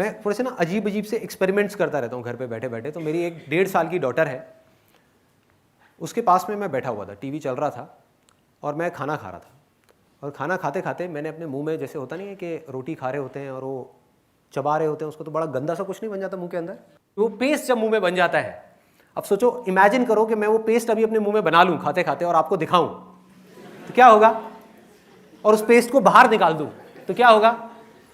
मैं थोड़े से ना अजीब अजीब से एक्सपेरिमेंट्स करता रहता हूँ घर पे बैठे बैठे। तो मेरी एक 1.5 साल की डॉटर है, उसके पास में मैं बैठा हुआ था, टीवी चल रहा था और मैं खाना खा रहा था। और खाना खाते खाते मैंने अपने मुंह में, जैसे होता नहीं है कि रोटी खा रहे होते हैं और वो चबा रहे होते हैं उसको, तो बड़ा गंदा सा कुछ नहीं बन जाता मुंह के अंदर, वो पेस्ट जब मुंह में बन जाता है। अब सोचो, इमेजिन करो कि मैं वो पेस्ट अभी अपने मुंह में बना लूँ खाते खाते और आपको दिखाऊं, तो क्या होगा? और उस पेस्ट को बाहर निकाल दूं तो क्या होगा?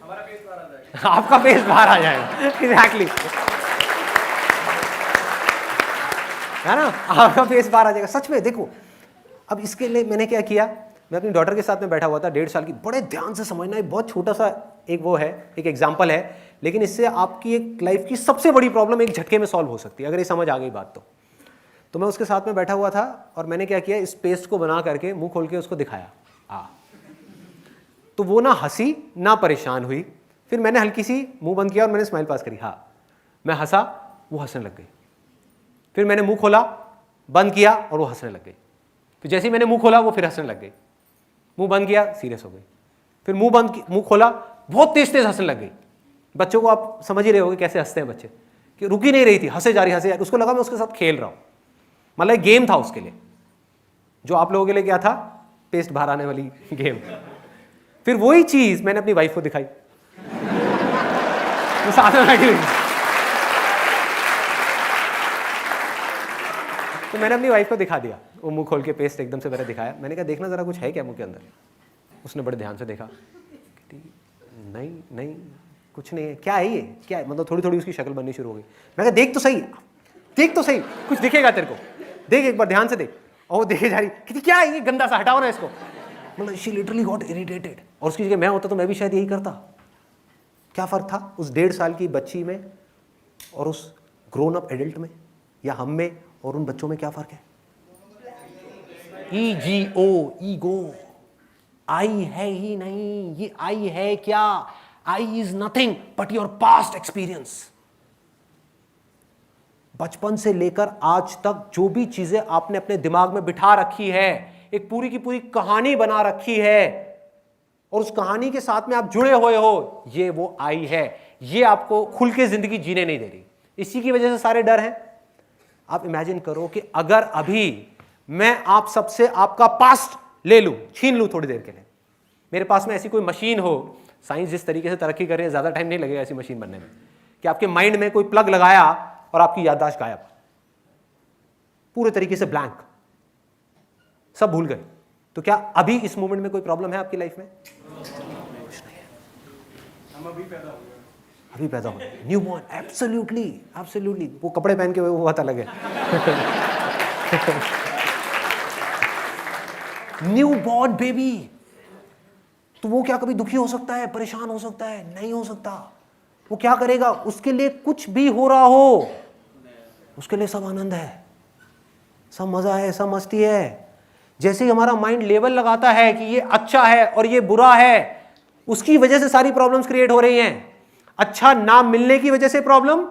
हमारा पेस्ट बाहर आ जाएगा, आपका पेस्ट बाहर आ जाएगा। एग्जैक्टली, है ना, आपका पेस्ट बाहर आ जाएगा। सच में देखो, अब इसके लिए मैंने क्या किया, मैं अपनी डॉटर के साथ में बैठा हुआ था, 1.5 साल की। बड़े ध्यान से समझना, है बहुत छोटा सा एक वो है, एक एग्जाम्पल है, लेकिन इससे आपकी एक लाइफ की सबसे बड़ी प्रॉब्लम एक झटके में सॉल्व हो सकती है अगर ये समझ आ गई बात। तो मैं उसके साथ में बैठा हुआ था और मैंने क्या किया, इस पेस्ट को बना करके मुंह खोल के उसको दिखाया। तो वो ना हंसी ना परेशान हुई। फिर मैंने हल्की सी मुंह बंद किया और मैंने स्माइल पास करी। हाँ, मैं हंसा, वो हंसने लग गई। फिर मैंने मुंह खोला, बंद किया और वो हंसने लग गई। फिर जैसे ही मैंने मुंह खोला वो फिर हंसने लग गई। मुंह बंद किया, सीरियस हो गई। फिर मुंह खोला, बहुत तेज तेज हंसने लग गई। बच्चों को आप समझ ही रहे होगे कैसे हंसते हैं बच्चे, कि रुक ही नहीं रही थी, हंसे जा रही। उसको लगा मैं उसके साथ खेल रहा हूं, मतलब एक गेम था उसके लिए, जो आप लोगों के लिए क्या था, पेस्ट बाहर आने वाली गेम। फिर वही चीज मैंने अपनी वाइफ को दिखाई, वो साथ में बैठी हुई। तो मैंने अपनी वाइफ को दिखा दिया, वो मुंह खोल के पेस्ट एकदम से मैंने दिखाया। मैंने कहा देखना जरा कुछ है क्या मुंह के अंदर। उसने बड़े ध्यान से देखा, नहीं नहीं कुछ नहीं है। क्या है ये, क्या है? मतलब थोड़ी थोड़ी उसकी शक्ल बननी शुरू हो गई। मैं कहा देख तो सही, देख तो सही, कुछ दिखेगा तेरे को, देख एक बार ध्यान से देख। और वो देखे जा रही, कि क्या है ये गंदा सा, हटाओ ना इसको। मतलब शी लिटरली गॉट इरिटेटेड। और उसकी जगह मैं होता तो मैं भी शायद यही करता। क्या फर्क था उस 1.5 साल की बच्ची में और उस ग्रोन अप एडल्ट में, या हम में और उन बच्चों में क्या फर्क है? Ego, ego. आई है ही नहीं, ये आई है क्या? I is nothing but your past experience. बचपन से लेकर आज तक जो भी चीजें आपने अपने दिमाग में बिठा रखी है, एक पूरी की पूरी कहानी बना रखी है, और उस कहानी के साथ में आप जुड़े हुए हो, ये वो आई है। ये आपको खुल के जिंदगी जीने नहीं दे रही। इसी की वजह से सारे डर हैं। आप इमेजिन करो कि अगर अभी मैं आप सबसे आपका पास्ट ले लूं, छीन लूं थोड़ी देर के लिए, मेरे पास में ऐसी कोई मशीन हो, साइंस जिस तरीके से तरक्की कर रही है, ज्यादा टाइम नहीं लगेगा ऐसी मशीन बनने में, कि आपके माइंड में कोई प्लग लगाया और आपकी याददाश्त गायब, पूरे तरीके से ब्लैंक, सब भूल गए, तो क्या अभी इस मोमेंट में कोई प्रॉब्लम है आपकी लाइफ में? कुछ नहीं है। हम अभी पैदा हो गए, न्यू बॉर्न। Absolutely, absolutely. वो कपड़े पहन के वो बात अलग है। New born baby. तो वो क्या कभी दुखी हो सकता है, परेशान हो सकता है? नहीं हो सकता। वो क्या करेगा? उसके लिए कुछ भी हो रहा हो, उसके लिए सब आनंद है, सब मजा है, सब मस्ती है। जैसे ही हमारा माइंड लेवल लगाता है कि ये अच्छा है और ये बुरा है, उसकी वजह से सारी प्रॉब्लम्स क्रिएट हो रही हैं। अच्छा ना मिलने की वजह से प्रॉब्लम,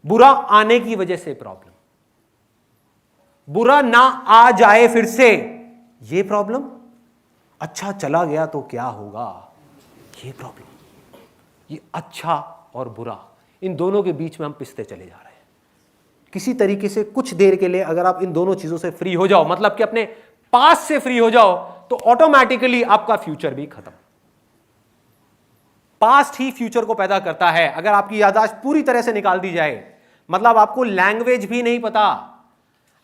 बुरा आने की वजह से प्रॉब्लम, बुरा ना आ जाए फिर से ये प्रॉब्लम, अच्छा चला गया तो क्या होगा ये प्रॉब्लम। ये अच्छा और बुरा, इन दोनों के बीच में हम पिसते चले जा रहे हैं। किसी तरीके से कुछ देर के लिए अगर आप इन दोनों चीजों से फ्री हो जाओ, मतलब कि अपने पास्ट से फ्री हो जाओ, तो ऑटोमेटिकली आपका फ्यूचर भी खत्म। पास्ट ही फ्यूचर को पैदा करता है। अगर आपकी याददाश्त पूरी तरह से निकाल दी जाए, मतलब आपको लैंग्वेज भी नहीं पता,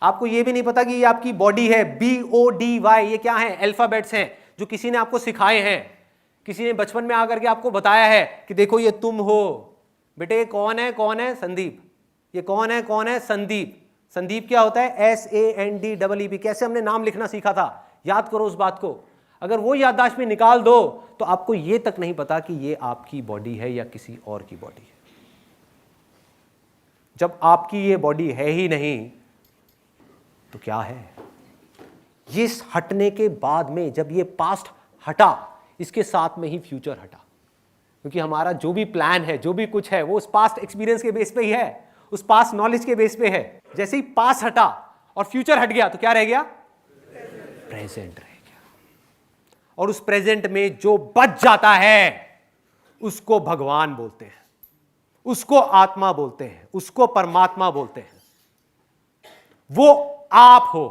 आपको यह भी नहीं पता कि ये आपकी बॉडी है, BODY, ये क्या है? अल्फाबेट्स हैं जो किसी ने आपको सिखाए हैं, किसी ने बचपन में आकर के आपको बताया है कि देखो ये तुम हो बेटे। कौन है? कौन है? संदीप। ये कौन है? कौन है? संदीप। संदीप क्या होता है? SANDEEP। कैसे हमने नाम लिखना सीखा था, याद करो उस बात को। अगर वो याददाश्त में निकाल दो तो आपको ये तक नहीं पता कि ये आपकी बॉडी है या किसी और की बॉडी है। जब आपकी ये बॉडी है ही नहीं तो क्या है? ये हटने के बाद में, जब ये पास्ट हटा, इसके साथ में ही फ्यूचर हटा। क्योंकि हमारा जो भी प्लान है, जो भी कुछ है, वो उस पास्ट एक्सपीरियंस के बेस पे ही है, उस पास्ट नॉलेज के बेस पे है। जैसे ही पास्ट हटा और फ्यूचर हट गया तो क्या रह गया? प्रेजेंट रह गया। और उस प्रेजेंट में जो बच जाता है उसको भगवान बोलते हैं। उसको आत्मा बोलते हैं, उसको परमात्मा बोलते हैं। वो आप हो।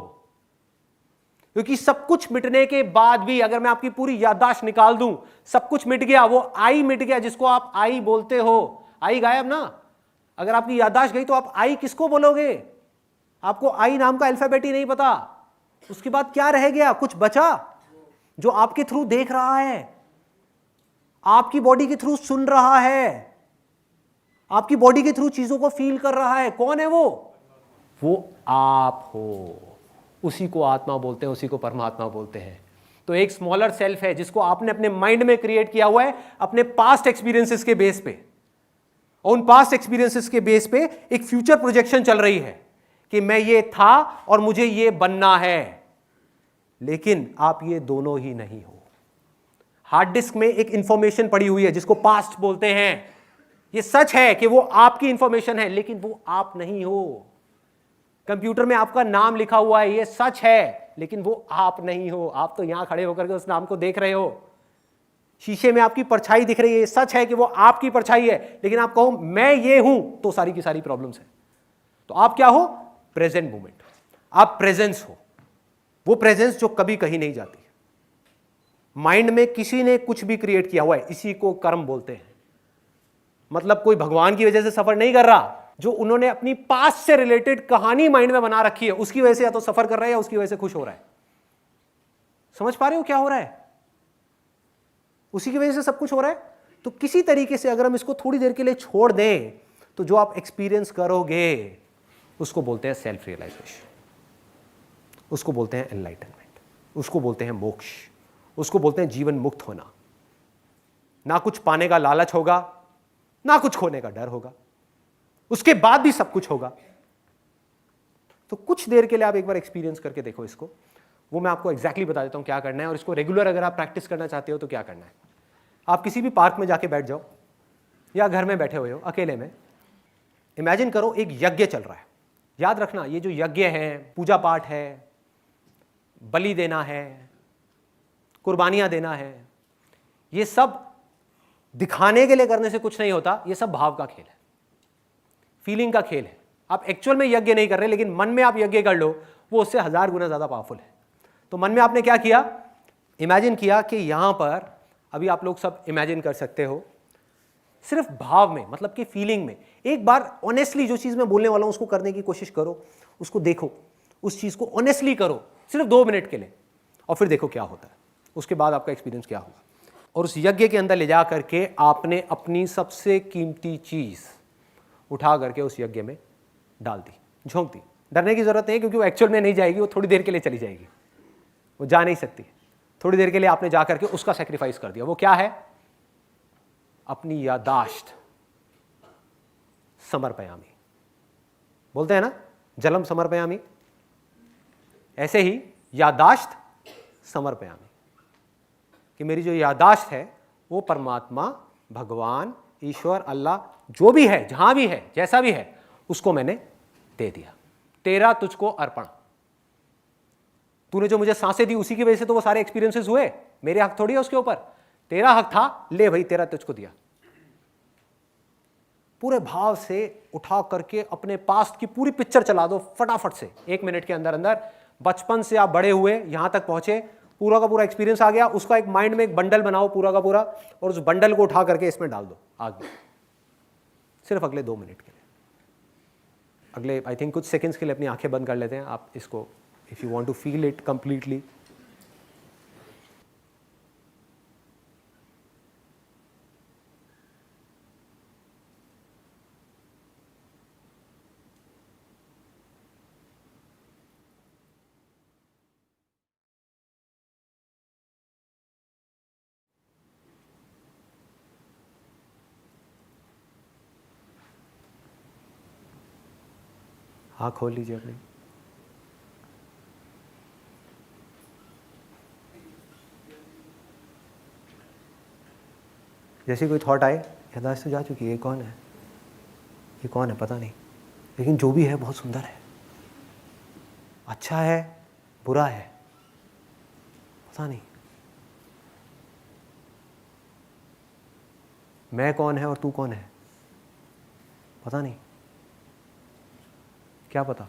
क्योंकि सब कुछ मिटने के बाद भी अगर मैं आपकी पूरी याददाश्त निकाल दूं, सब कुछ मिट गया, वो आई मिट गया जिसको आप आई बोलते हो, आई गायब ना। अगर आपकी याददाश्त गई तो आप आई किसको बोलोगे? आपको आई नाम का अल्फाबेट ही नहीं पता। उसके बाद क्या रह गया? कुछ बचा जो आपके थ्रू देख रहा है, आपकी बॉडी के थ्रू सुन रहा है, आपकी बॉडी के थ्रू चीजों को फील कर रहा है। कौन है वो आप हो। उसी को आत्मा बोलते हैं, उसी को परमात्मा बोलते हैं। तो एक स्मॉलर सेल्फ है जिसको आपने अपने माइंड में क्रिएट किया हुआ है अपने पास्ट एक्सपीरियंसेस के बेस पे, और उन पास्ट एक्सपीरियंसेस के बेस पे एक फ्यूचर प्रोजेक्शन चल रही है कि मैं ये था और मुझे ये बनना है। लेकिन आप ये दोनों ही नहीं हो। हार्ड डिस्क में एक इंफॉर्मेशन पड़ी हुई है जिसको पास्ट बोलते हैं। ये सच है कि वो आपकी इंफॉर्मेशन है, लेकिन वो आप नहीं हो। कंप्यूटर में आपका नाम लिखा हुआ है, ये सच है, लेकिन वो आप नहीं हो। आप तो यहां खड़े होकर के उस नाम को देख रहे हो। शीशे में आपकी परछाई दिख रही है, ये सच है कि वो आपकी परछाई है, लेकिन आप कहो मैं ये हूं तो सारी की सारी प्रॉब्लम्स है। तो आप क्या हो? Present moment. आप प्रेजेंस हो, वो प्रेजेंस जो कभी कहीं नहीं जाती। माइंड में किसी ने कुछ भी क्रिएट किया हुआ है, इसी को कर्म बोलते हैं। मतलब कोई भगवान की वजह से सफर नहीं कर रहा, जो उन्होंने अपनी पास्ट से रिलेटेड कहानी माइंड में बना रखी है, उसकी वजह से या तो सफर कर रहा है या उसकी वजह से खुश हो रहा है। समझ पा रहे हो क्या हो रहा है? उसी की वजह से सब कुछ हो रहा है। तो किसी तरीके से अगर हम इसको थोड़ी देर के लिए छोड़ दें, तो जो आप एक्सपीरियंस करोगे उसको बोलते हैं सेल्फ रियलाइजेशन, उसको बोलते हैं एनलाइटनमेंट, उसको बोलते हैं मोक्ष, उसको बोलते हैं जीवन मुक्त होना। ना कुछ पाने का लालच होगा, ना कुछ खोने का डर होगा, उसके बाद भी सब कुछ होगा। तो कुछ देर के लिए आप एक बार एक्सपीरियंस करके देखो इसको। वो मैं आपको एग्जैक्टली बता देता हूं क्या करना है, और इसको रेगुलर अगर आप प्रैक्टिस करना चाहते हो तो क्या करना है। आप किसी भी पार्क में जाके बैठ जाओ या घर में बैठे हुए हो अकेले में, इमेजिन करो एक यज्ञ चल रहा है। याद रखना, ये जो यज्ञ है, पूजा पाठ है, बलि देना है, कुर्बानियां देना है, ये सब दिखाने के लिए करने से कुछ नहीं होता। ये सब भाव का खेल है, फीलिंग का खेल है। आप एक्चुअल में यज्ञ नहीं कर रहे, लेकिन मन में आप यज्ञ कर लो, वो उससे 1000 गुना ज्यादा पावरफुल है। तो मन में आपने क्या किया? इमेजिन किया कि यहां पर, अभी आप लोग सब इमेजिन कर सकते हो, सिर्फ भाव में, मतलब कि फीलिंग में एक बार ऑनेस्टली जो चीज मैं बोलने वाला हूं उसको करने की कोशिश करो, उसको देखो, उस चीज को ऑनेस्टली करो सिर्फ 2 मिनट के लिए, और फिर देखो क्या होता है। उसके बाद आपका एक्सपीरियंस क्या होगा। और उस यज्ञ के अंदर ले जा करके आपने अपनी सबसे कीमती चीज उठा करके उस यज्ञ में डाल दी, झोंक दी। डरने की जरूरत नहीं, क्योंकि वो एक्चुअल में नहीं जाएगी, वो थोड़ी देर के लिए चली जाएगी, वो जा नहीं सकती। थोड़ी देर के लिए आपने जा करके उसका सेक्रीफाइस कर दिया। वो क्या है? अपनी यादाश्त समर्पयामी। बोलते हैं ना, जलम समर्पयामी, ऐसे ही यादाश्त समर्पयामी, कि मेरी जो यादाश्त है वो परमात्मा, भगवान, ईश्वर, अल्लाह, जो भी है, जहां भी है, जैसा भी है, उसको मैंने दे दिया। तेरा तुझको अर्पण। तूने जो मुझे सांसें दी उसी की वजह से तो वो सारे एक्सपीरियंसेस हुए, मेरे हक थोड़ी है उसके ऊपर, तेरा हक था, ले भाई तेरा तुझको दिया। पूरे भाव से उठा करके अपने पास्ट की पूरी पिक्चर चला दो फटाफट से, 1 मिनट के अंदर अंदर। बचपन से आप बड़े हुए, यहां तक पहुंचे, पूरा का पूरा एक्सपीरियंस आ गया, उसका एक माइंड में एक बंडल बनाओ पूरा का पूरा, और उस बंडल को उठा करके इसमें डाल दो आग में, सिर्फ अगले 2 मिनट के लिए। अगले आई थिंक कुछ सेकंड्स के लिए अपनी आंखें बंद कर लेते हैं आप इसको, if you want to feel it completely. हाँ, खोल लीजिए अपनी। जैसे कोई थॉट आए, यादाश्त तो जा चुकी है, ये कौन है, ये कौन है पता नहीं, लेकिन जो भी है बहुत सुंदर है, अच्छा है, बुरा है, पता नहीं, मैं कौन है और तू कौन है, पता नहीं, क्या पता।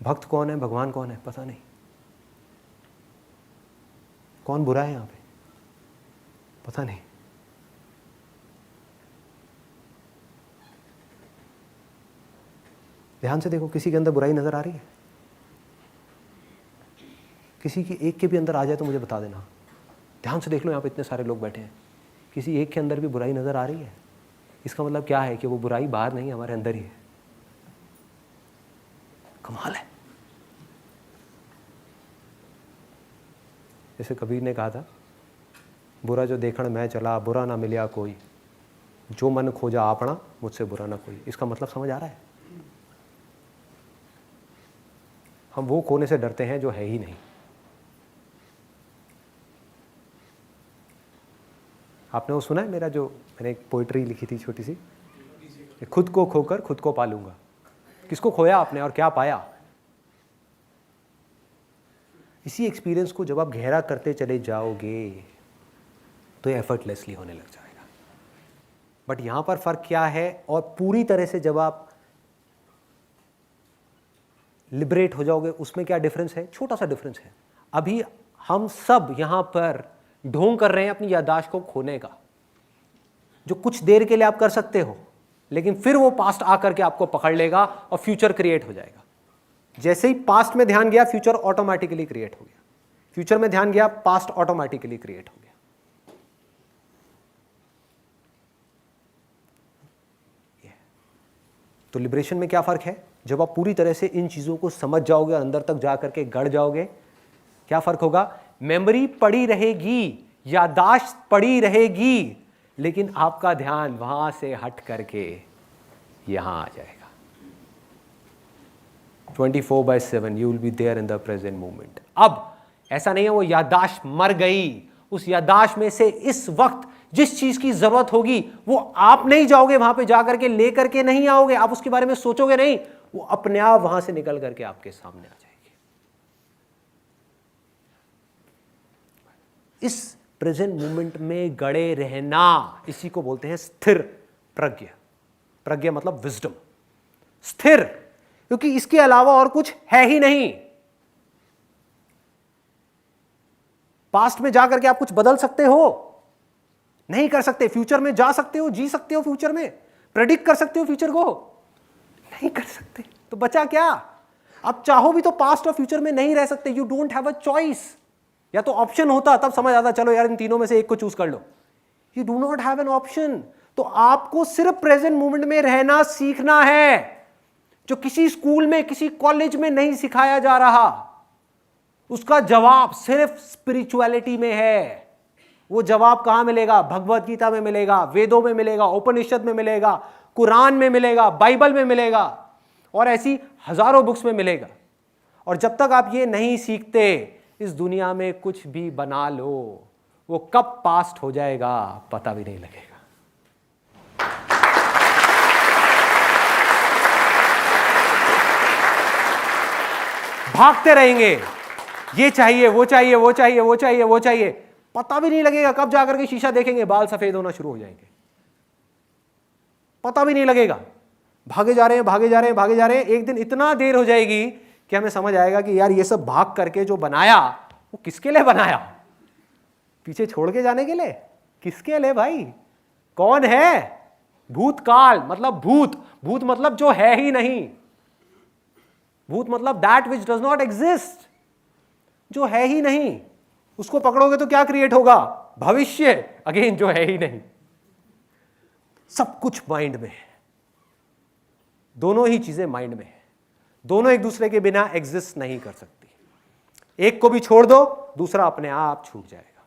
भक्त कौन है, भगवान कौन है, पता नहीं। कौन बुरा है यहाँ पे, पता नहीं। ध्यान से देखो, किसी के अंदर बुराई नजर आ रही है? किसी की एक के भी अंदर आ जाए तो मुझे बता देना। ध्यान से देख लो, यहाँ पे इतने सारे लोग बैठे हैं, किसी एक के अंदर भी बुराई नजर आ रही है? इसका मतलब क्या है कि वो बुराई बाहर नहीं, हमारे अंदर ही है। कमाल है। जैसे कबीर ने कहा था, बुरा जो देखण मैं चला, बुरा ना मिलिया कोई, जो मन खोजा आपना, मुझसे बुरा ना कोई। इसका मतलब समझ आ रहा है? हम वो खोने से डरते हैं जो है ही नहीं। आपने वो सुना है मेरा, जो मैंने एक पोइट्री लिखी थी छोटी सी, खुद को खोकर खुद को पालूंगा। किसको खोया आपने और क्या पाया? इसी एक्सपीरियंस को जब आप गहरा करते चले जाओगे तो ये एफर्टलेसली होने लग जाएगा। बट यहां पर फर्क क्या है, और पूरी तरह से जब आप लिबरेट हो जाओगे, उसमें क्या डिफरेंस है? छोटा सा डिफरेंस है। अभी हम सब यहां पर ढोंग कर रहे हैं अपनी याददाश्त को खोने का, जो कुछ देर के लिए आप कर सकते हो, लेकिन फिर वो पास्ट आकर के आपको पकड़ लेगा और फ्यूचर क्रिएट हो जाएगा। जैसे ही पास्ट में ध्यान गया, फ्यूचर ऑटोमेटिकली क्रिएट हो गया। फ्यूचर में ध्यान गया, पास्ट ऑटोमेटिकली क्रिएट हो गया। तो लिबरेशन में क्या फर्क है? जब आप पूरी तरह से इन चीजों को समझ जाओगे, अंदर तक जा करके गड़ जाओगे, क्या फर्क होगा? मेमोरी पड़ी रहेगी, याददाश्त पड़ी रहेगी, लेकिन आपका ध्यान वहां से हट करके यहां आ जाएगा। 24/7 you will be there in the present moment. अब ऐसा नहीं है वो याददाश्त मर गई, उस याददाश्त में से इस वक्त जिस चीज की जरूरत होगी वो आप नहीं जाओगे वहां पे, जाकर के लेकर के नहीं आओगे, आप उसके बारे में सोचोगे नहीं, वो अपने आप वहां से निकल करके आपके सामने आ जाएगी। इस प्रेजेंट मोमेंट में गड़े रहना, इसी को बोलते हैं स्थिर प्रज्ञा। प्रज्ञा मतलब विजडम, स्थिर, क्योंकि इसके अलावा और कुछ है ही नहीं। पास्ट में जाकर के आप कुछ बदल सकते हो? नहीं कर सकते। फ्यूचर में जा सकते हो, जी सकते हो फ्यूचर में, प्रेडिक्ट कर सकते हो फ्यूचर को? नहीं कर सकते। तो बचा क्या? अब चाहो भी तो पास्ट और फ्यूचर में नहीं रह सकते। You don't have a choice. या तो ऑप्शन होता तब समझ आता, चलो यार इन तीनों में से एक को चूज कर लो। You do not have an option. तो आपको सिर्फ प्रेजेंट मोमेंट में रहना सीखना है, जो किसी स्कूल में, किसी कॉलेज में नहीं सिखाया जा रहा। उसका जवाब सिर्फ स्पिरिचुअलिटी में है। वो जवाब कहां मिलेगा? भगवत गीता में मिलेगा, वेदों में मिलेगा, उपनिषद में मिलेगा, कुरान में मिलेगा, बाइबल में मिलेगा, और ऐसी हजारों बुक्स में मिलेगा। और जब तक आप ये नहीं सीखते, इस दुनिया में कुछ भी बना लो, वो कब पास्ट हो जाएगा पता भी नहीं लगेगा। भागते रहेंगे, ये चाहिए, वो चाहिए, वो चाहिए, वो चाहिए, वो चाहिए, पता भी नहीं लगेगा कब जाकर के शीशा देखेंगे बाल सफेद होना शुरू हो जाएंगे, पता भी नहीं लगेगा। भागे जा रहे हैं, भागे जा रहे हैं, भागे जा रहे हैं, एक दिन इतना देर हो जाएगी कि हमें समझ आएगा कि यार ये सब भाग करके जो बनाया वो किसके लिए बनाया? पीछे छोड़ के जाने के लिए? किसके लिए भाई? कौन है? भूतकाल मतलब भूत, भूत मतलब जो है ही नहीं, भूत मतलब that which does not exist, जो है ही नहीं। उसको पकड़ोगे तो क्या क्रिएट होगा? भविष्य, अगेन जो है ही नहीं। सब कुछ माइंड में है, दोनों ही चीजें माइंड में है, दोनों एक दूसरे के बिना एग्जिस्ट नहीं कर सकती। एक को भी छोड़ दो, दूसरा अपने आप छूट जाएगा।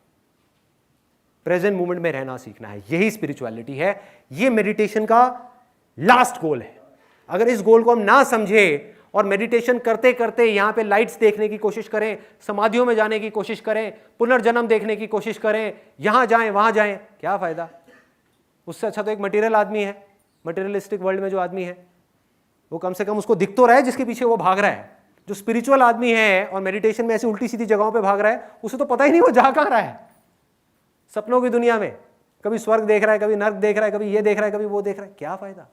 प्रेजेंट मोमेंट में रहना सीखना है, यही स्पिरिचुअलिटी है, ये मेडिटेशन का लास्ट गोल है। अगर इस गोल को हम ना समझे और मेडिटेशन करते करते यहां पे लाइट्स देखने की कोशिश करें, समाधियों में जाने की कोशिश करें, पुनर्जन्म देखने की कोशिश करें, यहां जाएं वहां जाएं, क्या फायदा? उससे अच्छा तो एक मटेरियल आदमी है, मटेरियलिस्टिक वर्ल्ड में जो आदमी है वो कम से कम उसको दिख तो रहा है जिसके पीछे वो भाग रहा है। जो स्पिरिचुअल आदमी है और मेडिटेशन में ऐसी उल्टी सीधी जगहों पे भाग रहा है, उसे तो पता ही नहीं वो जा कहां रहा है, सपनों की दुनिया में। कभी स्वर्ग देख रहा है, कभी नर्क देख रहा है, कभी ये देख रहा है, कभी वो देख रहा है, क्या फायदा?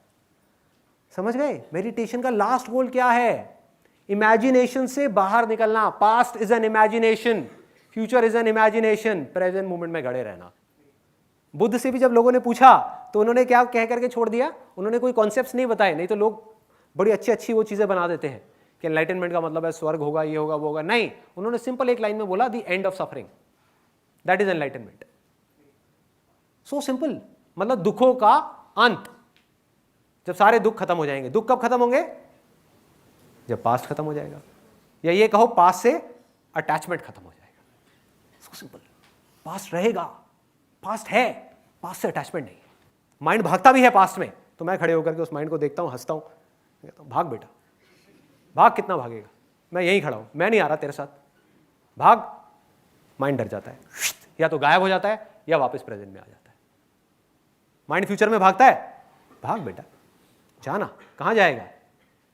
समझ गए? मेडिटेशन का लास्ट गोल क्या है? इमेजिनेशन से बाहर निकलना। Past is an imagination, future is an imagination, present moment में गड़े रहना। बुद्ध से भी जब लोगों ने पूछा तो उन्होंने क्या कह करके छोड़ दिया? उन्होंने कोई कॉन्सेप्ट्स नहीं बताए। नहीं तो लोग बड़ी अच्छी अच्छी वो चीजें बना देते हैं कि एनलाइटनमेंट का मतलब है स्वर्ग होगा, ये होगा, वो होगा। नहीं, उन्होंने सिंपल एक लाइन में बोला, the end of suffering, that is enlightenment. So simple, मतलब दुखों का अंत, जब सारे दुख खत्म हो जाएंगे। दुख कब खत्म होंगे? जब पास्ट खत्म हो जाएगा, या ये कहो पास्ट से अटैचमेंट खत्म हो जाएगा। सो सिंपल, पास्ट रहेगा, पास्ट है, पास्ट से अटैचमेंट नहीं है। माइंड भागता भी है पास्ट में, तो मैं खड़े होकर के उस माइंड को देखता हूं, हंसता हूं, कहता हूं भाग बेटा, भाग, कितना भागेगा, मैं यहीं खड़ा हूं, मैं नहीं आ रहा तेरे साथ, भाग। माइंड डर जाता है, या तो गायब हो जाता है या वापस प्रेजेंट में आ जाता है। माइंड फ्यूचर में भागता है, भाग बेटा, जाना, कहां जाएगा,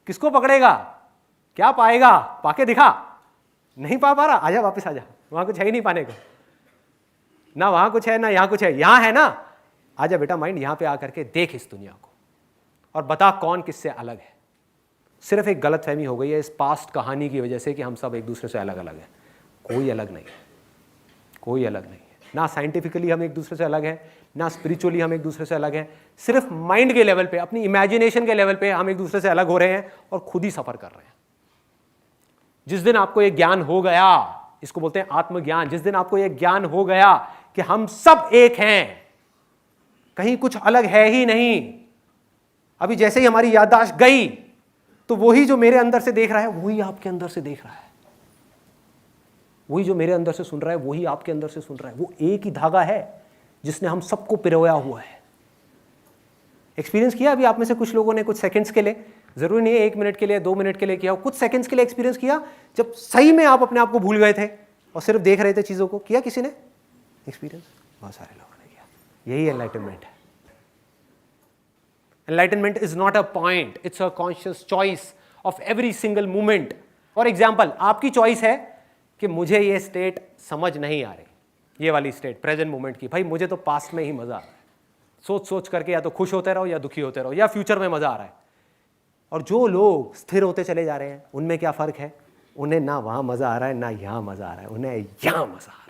किसको पकड़ेगा, क्या पाएगा, पाके दिखा, नहीं पा रहा, आजा वापस आजा, वहां कुछ है ही नहीं पाने को, ना वहां कुछ है ना यहां कुछ है, यहां है ना, आजा बेटा माइंड, यहां पे आकर के देख इस दुनिया को और बता कौन किससे अलग है। सिर्फ एक गलतफहमी हो गई है इस पास्ट कहानी की वजह से कि हम सब एक दूसरे से अलग अलग हैं। कोई अलग नहीं है, कोई अलग नहीं है। ना साइंटिफिकली हम एक दूसरे से अलग हैं, ना स्पिरिचुअली हम एक दूसरे से अलग हैं। सिर्फ माइंड के लेवल पे, अपनी इमेजिनेशन के लेवल पे हम एक दूसरे से अलग हो रहे हैं और खुद ही सफर कर रहे हैं। जिस दिन आपको ये ज्ञान हो गया, इसको बोलते हैं आत्मज्ञान, जिस दिन आपको ये ज्ञान हो गया कि हम सब एक हैं, कहीं कुछ अलग है ही नहीं। अभी जैसे ही हमारी याददाश्त गई तो वही जो मेरे अंदर से देख रहा है वही आपके अंदर से देख रहा है, वही जो मेरे अंदर से सुन रहा है वही आपके अंदर से सुन रहा है। वो एक ही धागा है जिसने हम सबको पिरोया हुआ है। एक्सपीरियंस किया अभी आप में से कुछ लोगों ने, कुछ सेकंड्स के लिए, जरूरी नहीं है 1 मिनट के लिए, 2 मिनट के लिए किया, कुछ सेकंड्स के लिए एक्सपीरियंस किया जब सही में आप अपने आप को भूल गए थे और सिर्फ देख रहे थे चीजों को। किया किसी ने एक्सपीरियंस? बहुत सारे लोगों ने किया। यही एनलाइटनमेंट है। Enlightenment is not a point, it's a conscious choice of every single moment. For example, आपकी चॉइस है कि मुझे ये स्टेट समझ नहीं आ रही, ये वाली स्टेट प्रेजेंट मोमेंट की, भाई मुझे तो पास्ट में ही मजा आ रहा है, सोच सोच करके या तो खुश होते रहो या दुखी होते रहो, या फ्यूचर में मजा आ रहा है। और जो लोग स्थिर होते चले जा रहे हैं उनमें क्या फर्क है? उन्हें ना वहां मजा आ रहा है ना यहां मजा आ रहा है, उन्हें यहां मजा आ रहा है।